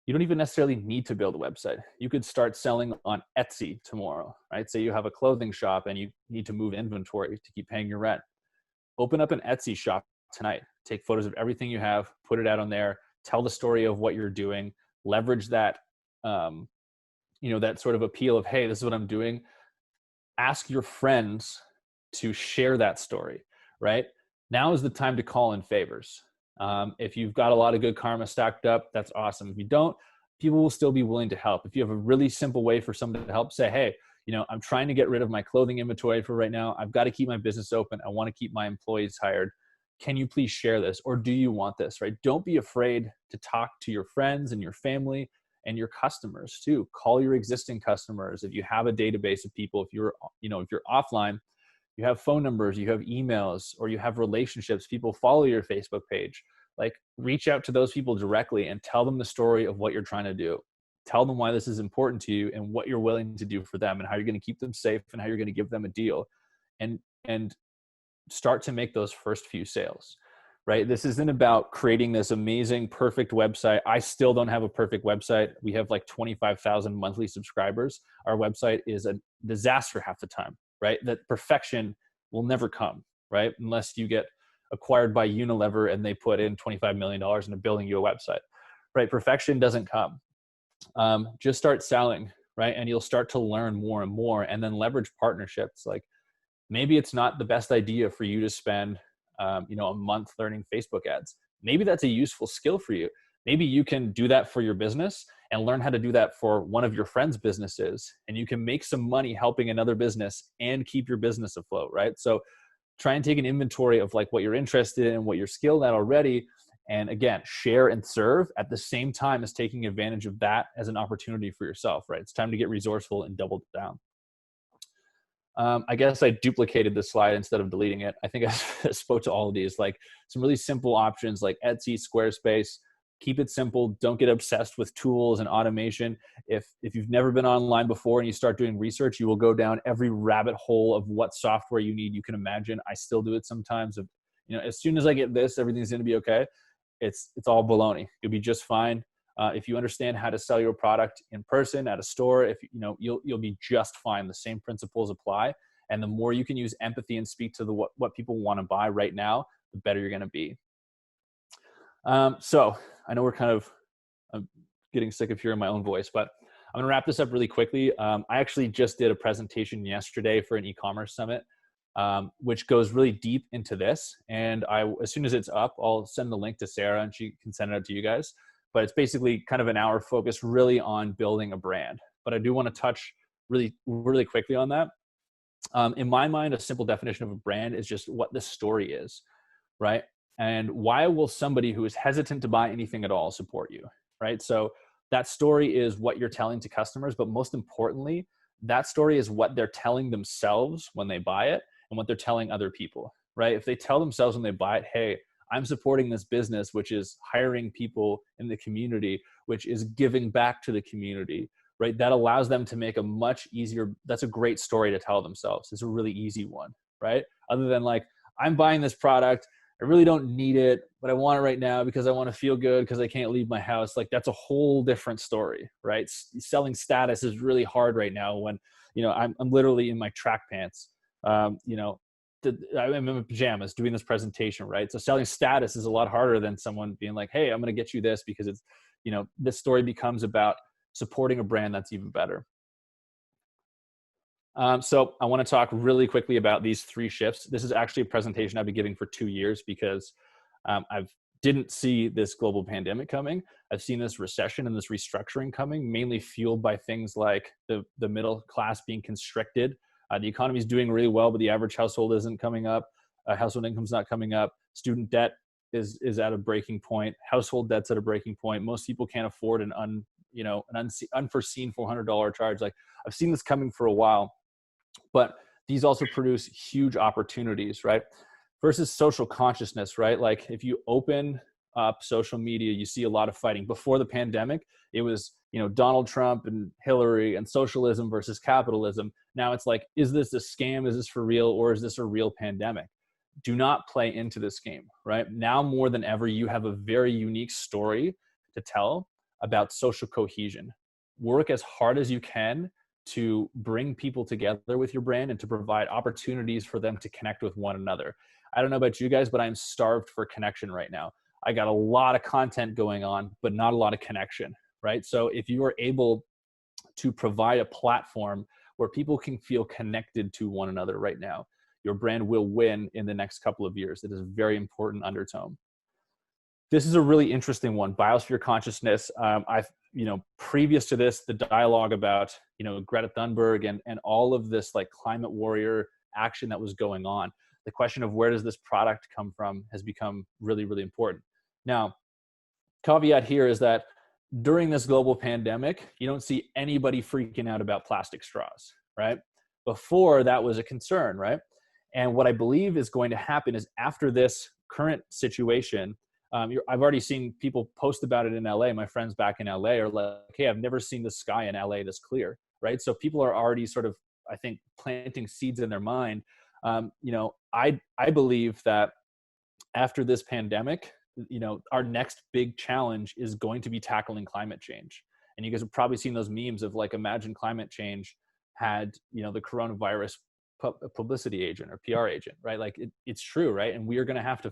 S2: you don't even necessarily need to build a website. You could start selling on Etsy tomorrow, right? Say you have a clothing shop and you need to move inventory to keep paying your rent. Open up an Etsy shop tonight. Take photos of everything you have, put it out on there, tell the story of what you're doing, leverage that, that sort of appeal of, hey, this is what I'm doing. Ask your friends to share that story, right? Now is the time to call in favors. If you've got a lot of good karma stacked up, that's awesome. If you don't, people will still be willing to help. If you have a really simple way for somebody to help, say, hey, I'm trying to get rid of my clothing inventory for right now. I've got to keep my business open. I want to keep my employees hired. Can you please share this? Or do you want this, right? Don't be afraid to talk to your friends and your family and your customers too. Call your existing customers. If you have a database of people, if you're offline, you have phone numbers, you have emails, or you have relationships, people follow your Facebook page. Like, reach out to those people directly and tell them the story of what you're trying to do. Tell them why this is important to you and what you're willing to do for them and how you're going to keep them safe and how you're going to give them a deal, and start to make those first few sales, right? This isn't about creating this amazing, perfect website. I still don't have a perfect website. We have like 25,000 monthly subscribers. Our website is a disaster half the time, right? That perfection will never come, right? Unless you get acquired by Unilever and they put in $25 million into building you a website, right? Perfection doesn't come. Just start selling, right? And you'll start to learn more and more, and then leverage partnerships. Like, maybe it's not the best idea for you to spend, a month learning Facebook ads. Maybe that's a useful skill for you. Maybe you can do that for your business and learn how to do that for one of your friends' businesses, and you can make some money helping another business and keep your business afloat, right? So try and take an inventory of like what you're interested in, what you're skilled at already. And again, share and serve at the same time as taking advantage of that as an opportunity for yourself, right? It's time to get resourceful and double down. I guess I duplicated this slide instead of deleting it. I think I spoke to all of these, like some really simple options like Etsy, Squarespace. Keep it simple. Don't get obsessed with tools and automation. If you've never been online before and you start doing research, you will go down every rabbit hole of what software you need you can imagine. I still do it sometimes. As soon as I get this, everything's going to be okay. It's all baloney. You'll be just fine. If you understand how to sell your product in person at a store, you'll be just fine. The same principles apply. And the more you can use empathy and speak to what people want to buy right now, the better you're going to be. So I know I'm getting sick of hearing my own voice, but I'm going to wrap this up really quickly. I actually just did a presentation yesterday for an e-commerce summit, which goes really deep into this. And as soon as it's up, I'll send the link to Sarah and she can send it out to you guys. But it's basically kind of an hour focused really on building a brand. But I do want to touch really, really quickly on that. In my mind, a simple definition of a brand is just what the story is, right? And why will somebody who is hesitant to buy anything at all support you, right? So that story is what you're telling to customers, but most importantly, that story is what they're telling themselves when they buy it and what they're telling other people, right? If they tell themselves when they buy it, hey, I'm supporting this business, which is hiring people in the community, which is giving back to the community, right? That allows them to make a much easier, that's a great story to tell themselves. It's a really easy one, right? Other than like, I'm buying this product, I really don't need it, but I want it right now because I want to feel good because I can't leave my house. Like, that's a whole different story, right? Selling status is really hard right now when, I'm literally in my track pants, I'm in my pajamas doing this presentation, right? So selling status is a lot harder than someone being like, hey, I'm going to get you this, because it's, this story becomes about supporting a brand that's even better. So I want to talk really quickly about these 3 shifts. This is actually a presentation I've been giving for 2 years because I've didn't see this global pandemic coming. I've seen this recession and this restructuring coming, mainly fueled by things like the middle class being constricted. The economy is doing really well, but the average household isn't coming up. Household income's not coming up. Student debt is at a breaking point. Household debt's at a breaking point. Most people can't afford an unforeseen $400 charge. Like, I've seen this coming for a while, but these also produce huge opportunities, right? First is social consciousness, right? Like, if you open up social media, you see a lot of fighting. Before the pandemic, it was, Donald Trump and Hillary and socialism versus capitalism. Now it's like, is this a scam? Is this for real? Or is this a real pandemic? do not play into this game, right? Now more than ever, you have a very unique story to tell about social cohesion. Work as hard as you can to bring people together with your brand and to provide opportunities for them to connect with one another. I don't know about you guys, but I'm starved for connection right now. I got a lot of content going on, but not a lot of connection, right? So if you are able to provide a platform where people can feel connected to one another right now, your brand will win in the next couple of years. It is a very important undertone. This is a really interesting one, Biosphere Consciousness. Previous to this, the dialogue about, Greta Thunberg and all of this like climate warrior action that was going on, the question of where does this product come from has become really, really important. Now, caveat here is that during this global pandemic, you don't see anybody freaking out about plastic straws, right? Before that was a concern, right? And what I believe is going to happen is after this current situation, I've already seen people post about it in LA. My friends back in LA are like, hey, I've never seen the sky in LA this clear, right? So people are already sort of, I think, planting seeds in their mind. I believe that after this pandemic, our next big challenge is going to be tackling climate change. And you guys have probably seen those memes of like, imagine climate change had, the coronavirus publicity agent or PR agent, right? Like it's true, right? And we are going to have to,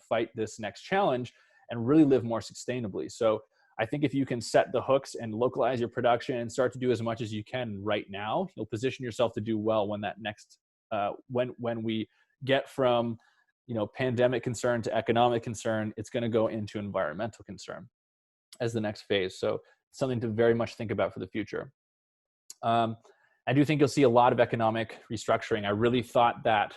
S2: fight this next challenge and really live more sustainably. So I think if you can set the hooks and localize your production and start to do as much as you can right now, you'll position yourself to do well when that next, when we get from, pandemic concern to economic concern, it's going to go into environmental concern as the next phase. So something to very much think about for the future. I do think you'll see a lot of economic restructuring. I really thought that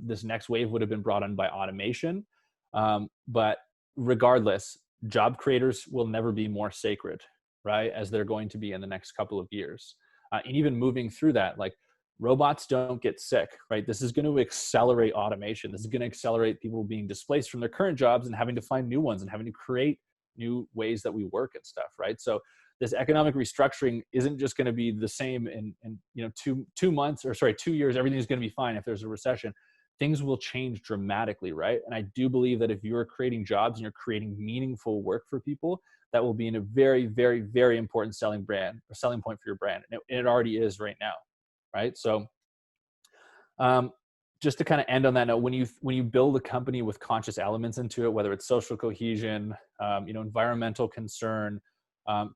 S2: this next wave would have been brought on by automation. But regardless, job creators will never be more sacred, right? As they're going to be in the next couple of years. And even moving through that, like robots don't get sick, right? This is going to accelerate automation. This is going to accelerate people being displaced from their current jobs and having to find new ones and having to create new ways that we work and stuff, right? So this economic restructuring isn't just going to be the same in 2 years, everything's going to be fine if there's a recession. Things will change dramatically, right? And I do believe that if you're creating jobs and you're creating meaningful work for people, that will be in a very, very, very important selling point for your brand. And it already is right now, right? So just to kind of end on that note, when you build a company with conscious elements into it, whether it's social cohesion, environmental concern,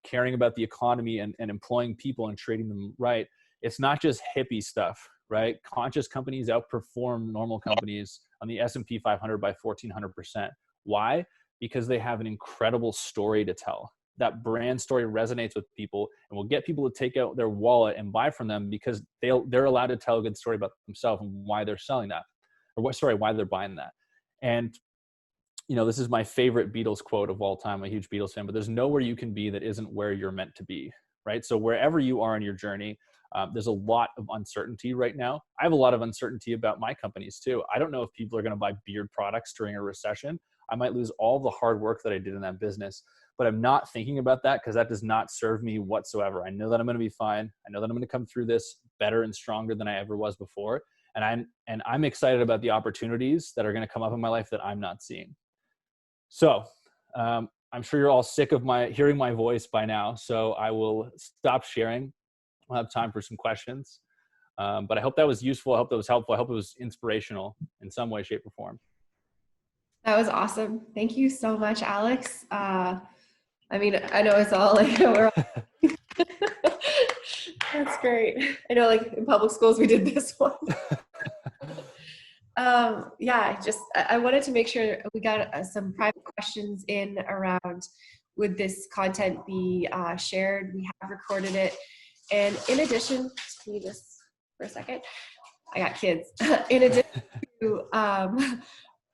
S2: caring about the economy and employing people and treating them right, it's not just hippie stuff, right? Conscious companies outperform normal companies on the S&P 500 by 1,400%. Why? Because they have an incredible story to tell. That brand story resonates with people and will get people to take out their wallet and buy from them because they're allowed to tell a good story about themselves and why they're selling that, why they're buying that. And this is my favorite Beatles quote of all time. I'm a huge Beatles fan, but there's nowhere you can be that isn't where you're meant to be, right? So wherever you are in your journey, there's a lot of uncertainty right now. I have a lot of uncertainty about my companies too. I don't know if people are going to buy beard products during a recession. I might lose all the hard work that I did in that business, but I'm not thinking about that because that does not serve me whatsoever. I know that I'm going to be fine. I know that I'm going to come through this better and stronger than I ever was before. And I'm excited about the opportunities that are going to come up in my life that I'm not seeing. So I'm sure you're all sick of hearing my voice by now. So I will stop sharing. We'll have time for some questions. But I hope that was useful. I hope that was helpful. I hope it was inspirational in some way, shape, or form.
S1: That was awesome. Thank you so much, Alex. I know it's all like, we're all that's great. I know like in public schools, we did this one. I wanted to make sure we got some private questions in around, would this content be shared? We have recorded it. And in addition, can you just for a second? I got kids. In addition to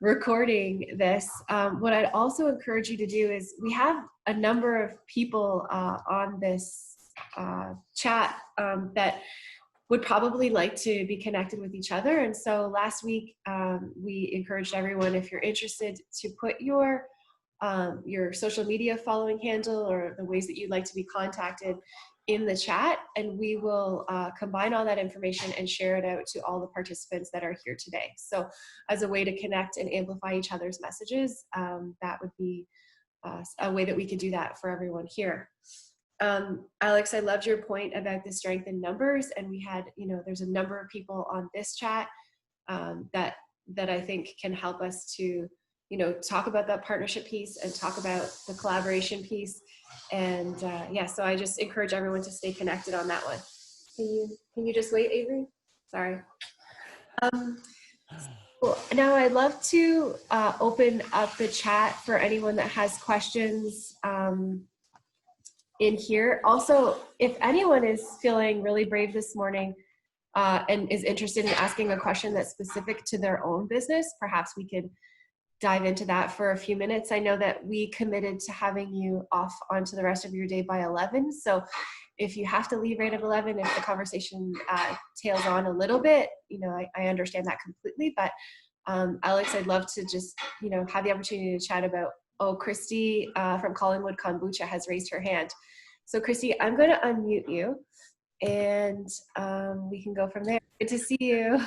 S1: recording this, what I'd also encourage you to do is we have a number of people on this chat that would probably like to be connected with each other. And so last week, we encouraged everyone, if you're interested, to put your social media following handle or the ways that you'd like to be contacted in the chat, and we will combine all that information and share it out to all the participants that are here today. So as a way to connect and amplify each other's messages, that would be a way that we could do that for everyone here. Alex, I loved your point about the strength in numbers, and we had, there's a number of people on this chat that I think can help us to, talk about that partnership piece and talk about the collaboration piece. And yeah, so I just encourage everyone to stay connected on that one. Can you just wait, Avery? Sorry. Well, now I'd love to open up the chat for anyone that has questions in here. Also, if anyone is feeling really brave this morning and is interested in asking a question that's specific to their own business, perhaps we could dive into that for a few minutes. I know that we committed to having you off onto the rest of your day by 11. So if you have to leave right at 11, if the conversation tails on a little bit, I understand that completely. But Alex, I'd love to just, have the opportunity to chat about, Christy from Collingwood Kombucha has raised her hand. So Christy, I'm going to unmute you and we can go from there. Good to see you.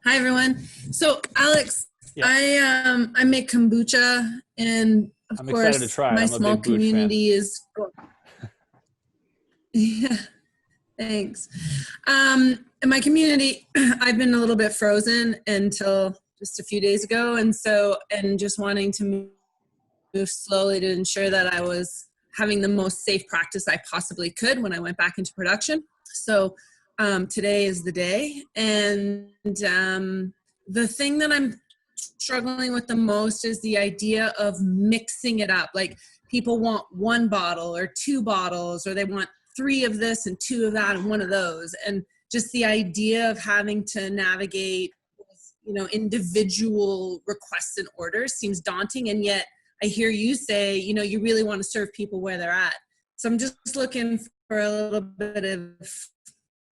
S3: Hi everyone. So Alex, yeah. I make kombucha, and of
S2: I'm
S3: course
S2: excited to try it.
S3: My
S2: I'm
S3: small
S2: a big
S3: community is. Yeah, thanks. And my community, I've been a little bit frozen until just a few days ago, and just wanting to move slowly to ensure that I was having the most safe practice I possibly could when I went back into production. So today is the day. And the thing that I'm struggling with the most is the idea of mixing it up. Like people want one bottle or two bottles, or they want 3 of this and 2 of that and 1 of those. And just the idea of having to navigate, individual requests and orders seems daunting. And yet I hear you say, you really want to serve people where they're at. So I'm just looking for a little bit of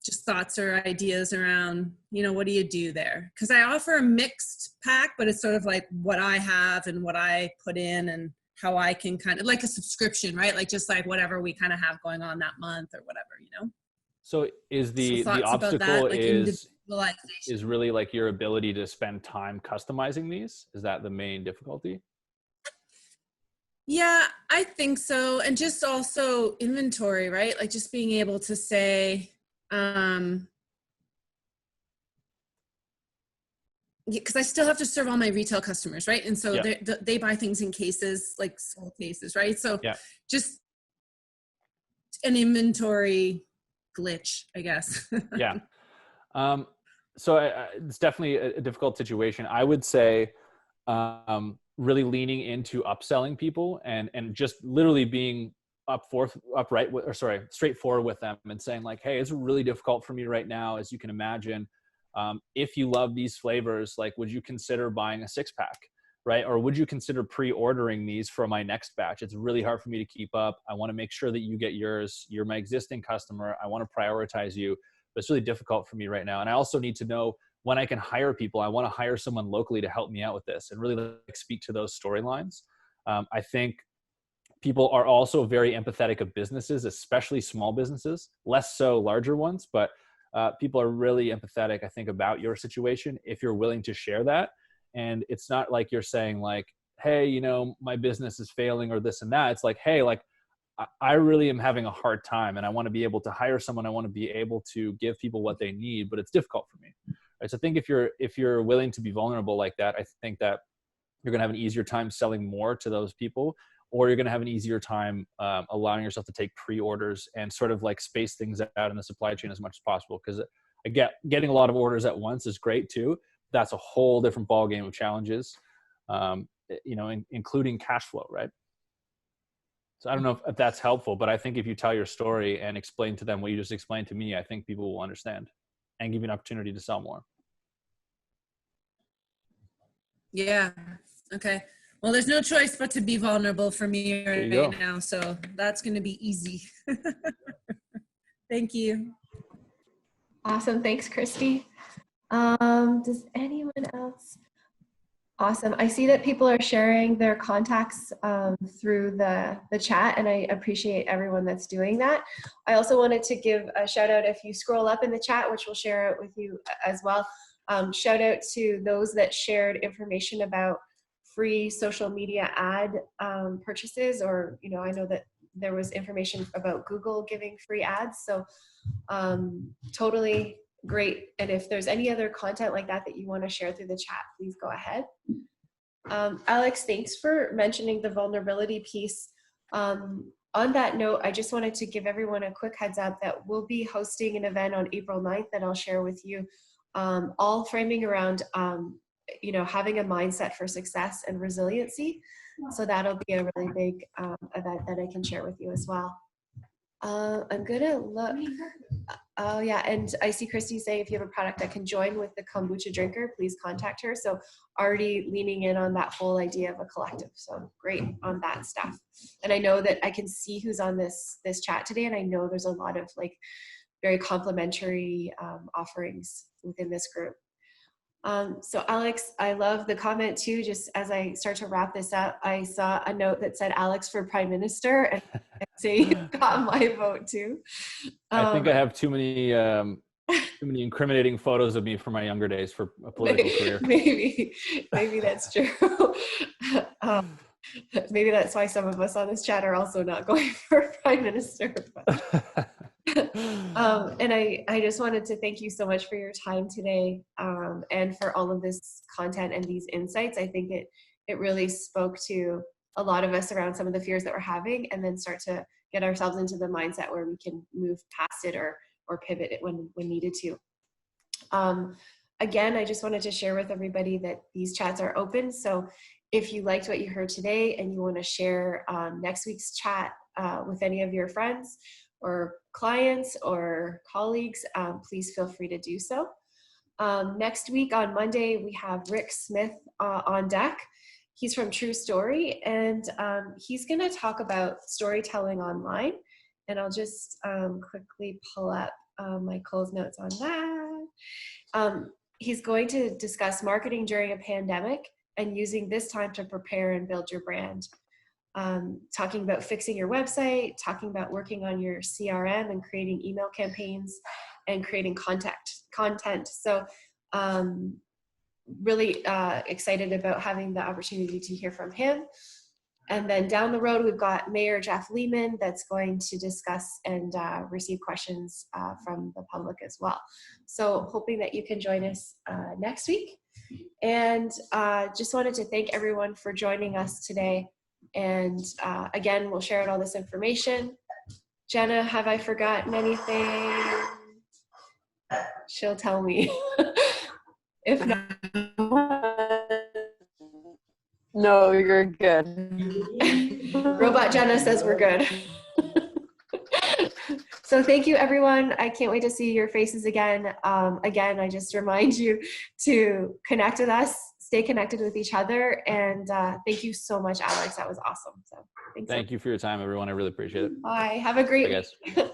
S3: just thoughts or ideas around, what do you do there? Because I offer a mixed pack, but it's sort of like what I have and what I put in and how I can kind of like a subscription, right? Like just like whatever we kind of have going on that month or whatever,
S2: So is the obstacle
S3: that, like
S2: is really like your ability to spend time customizing these? Is that the main difficulty?
S3: Yeah, I think so. And just also inventory, right? Like just being able to say, because I still have to serve all my retail customers, right? And so they buy things in cases, like small cases, right? So just an inventory glitch, I guess.
S2: Yeah. So it's definitely a difficult situation. I would say really leaning into upselling people and just literally being straightforward with them and saying like, hey, it's really difficult for me right now, as you can imagine. If you love these flavors, like, would you consider buying a 6-pack, right? Or would you consider pre-ordering these for my next batch? It's really hard for me to keep up. I want to make sure that you get yours. You're my existing customer. I want to prioritize you, but it's really difficult for me right now. And I also need to know when I can hire people. I want to hire someone locally to help me out with this and really like speak to those storylines. I think people are also very empathetic of businesses, especially small businesses, less so larger ones, but people are really empathetic, I think, about your situation if you're willing to share that. And it's not like you're saying like, hey, my business is failing or this and that. It's like, hey, like I really am having a hard time and I want to be able to hire someone. I want to be able to give people what they need, but it's difficult for me. Right? So I think if you're willing to be vulnerable like that, I think that you're going to have an easier time selling more to those people, or you're going to have an easier time allowing yourself to take pre-orders and sort of like space things out in the supply chain as much as possible. Because getting a lot of orders at once is great too. That's a whole different ballgame of challenges, including cash flow, right? So I don't know if that's helpful, but I think if you tell your story and explain to them what you just explained to me, I think people will understand and give you an opportunity to sell more.
S3: Yeah. Okay. Well, there's no choice but to be vulnerable for me right now. So that's going to be easy. Thank you.
S1: Awesome. Thanks, Christy. Does anyone else Awesome. I see that people are sharing their contacts through the chat, and I appreciate everyone that's doing that. I also wanted to give a shout out, if you scroll up in the chat, which we'll share it with you as well. Shout out to those that shared information about free social media ad purchases, or, you know, I know that there was information about Google giving free ads. So totally great. And if there's any other content like that that you want to share through the chat, please go ahead. Alex, thanks for mentioning the vulnerability piece. On that note, I just wanted to give everyone a quick heads up that we'll be hosting an event on April 9th that I'll share with you, all framing around, you know, having a mindset for success and resiliency. So that'll be a really big event that I can share with you as well. I'm gonna look. Oh yeah, and I see Christy saying if you have a product that can join with the kombucha drinker, please contact her. So already leaning in on that whole idea of a collective. So great on that stuff. And I know that I can see who's on this chat today, and I know there's a lot of like very complementary offerings within this group. So Alex, I love the comment too. Just as I start to wrap this up, I saw a note that said Alex for Prime Minister, and I'd say you got my vote too.
S2: I think I have too many incriminating photos of me from my younger days for a political career.
S1: Maybe that's true. Maybe that's why some of us on this chat are also not going for Prime Minister. And I just wanted to thank you so much for your time today, and for all of this content and these insights. I think it really spoke to a lot of us around some of the fears that we're having, and then start to get ourselves into the mindset where we can move past it or pivot it when needed to. Again, I just wanted to share with everybody that these chats are open. So if you liked what you heard today and you want to share next week's chat with any of your friends or clients or colleagues, please feel free to do so. Next week on Monday, we have Rick Smith on deck. He's from True Story, and he's going to talk about storytelling online. And I'll just quickly pull up my close notes on that. He's going to discuss marketing during a pandemic and using this time to prepare and build your brand. Talking about fixing your website, talking about working on your CRM and creating email campaigns and creating content. So really excited about having the opportunity to hear from him. And then down the road, we've got Mayor Jeff Lehman that's going to discuss and receive questions from the public as well. So hoping that you can join us next week. And just wanted to thank everyone for joining us today. And again, we'll share out all this information. Jenna, have I forgotten anything? She'll tell me. If not.
S4: No, you're good.
S1: Robot Jenna says we're good. So thank you, everyone. I can't wait to see your faces again. Again, I just remind you to connect with us, stay connected with each other, and thank you so much, Alex. That was awesome. So
S2: thank you for your time, everyone. I really appreciate it.
S1: Bye. Have a great
S2: week.